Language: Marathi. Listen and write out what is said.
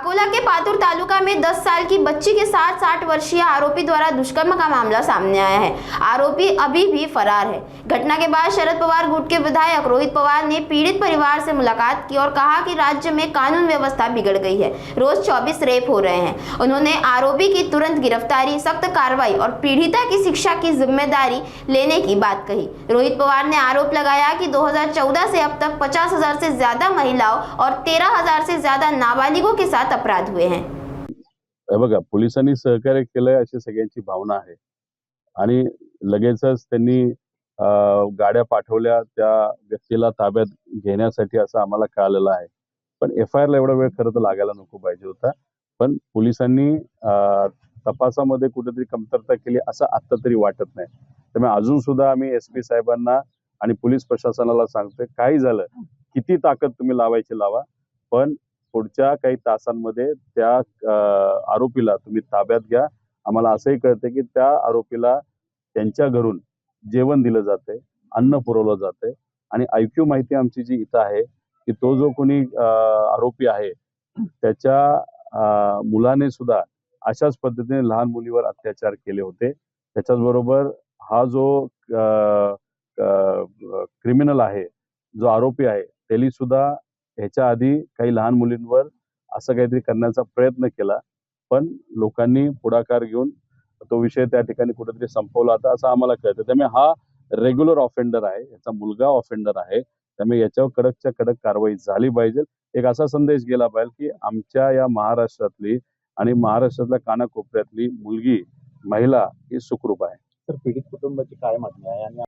अकोला के पातुर तालुका में 10 साल की बच्ची के साथ 60 वर्षीय आरोपी द्वारा दुष्कर्म का मामला सामने आया है। आरोपी अभी भी फरार है। घटना के बाद शरद पवार गुट के विधायक रोहित पवार ने पीड़ित परिवार से मुलाकात की और कहा कि राज्य में कानून व्यवस्था बिगड़ गई है, रोज 24 रेप हो रहे हैं। उन्होंने आरोपी की तुरंत गिरफ्तारी, सख्त कार्रवाई और पीड़िता की शिक्षा की जिम्मेदारी लेने की बात कही। रोहित पवार ने आरोप लगाया कि 2014 से अब तक 50,000 से ज्यादा महिलाओं और 13,000 से ज्यादा नाबालिगों के साथ अपराध हुए हैं। बघा, पोलिसांनी सहकार्य केलंय अशी सगळ्यांची भावना आहे आणि लगेचच त्यांनी गाड्या पाठवल्या त्या व्यक्तीला ताब्यात घेण्यासाठी असं आम्हाला कळालेलं आहे। पण FIR ला एवढा वेळ खरं तर लागायला नको पाहिजे होता। पण पोलिसांनी तपासामध्ये कुठेतरी कमतरता केली असं आता तरी वाटत नाही। त्यामुळे अजून सुद्धा आम्ही SP साहेबांना आणि पोलीस प्रशासनाला सांगतोय, काही झालं किती ताकद तुम्ही लावायची लावा, पण पुढच्या काही तासांमध्ये त्या आरोपीला तुम्ही ताब्यात घ्या। आम्हाला असंही कळतंय की त्या आरोपीला त्यांच्या घरून जेवण दिलं जातंय, अन्न पुरवलं जातंय आणि IQ माहिती आमची जी इथं आहे की तो जो कोणी आरोपी आहे त्याच्या मुलाने सुद्धा अशाच पद्धतीने लहान मुलीवर अत्याचार केले होते। त्याच्याबरोबर हा जो क्रिमिनल आहे, जो आरोपी आहे, त्याने सुद्धा ह्याच्या आधी काही लहान मुलींवर असं काहीतरी करण्याचा प्रयत्न केला, पण लोकांनी पुढाकार घेऊन तो विषय त्या ठिकाणी कुठेतरी संपवला होता असं आम्हाला कळतं। त्यामुळे हा रेग्युलर ऑफेंडर आहे, याचा मुलगा ऑफेंडर आहे, त्यामुळे याच्यावर कडकच्या कडक कारवाई झाली पाहिजे। एक असा संदेश गेला पाहिजे की आमच्या या महाराष्ट्रातली आणि महाराष्ट्रातल्या कानाकोपऱ्यातली मुलगी, महिला ही सुखरूप आहे। तर पीडित कुटुंबाची काय मागणी आहे आणि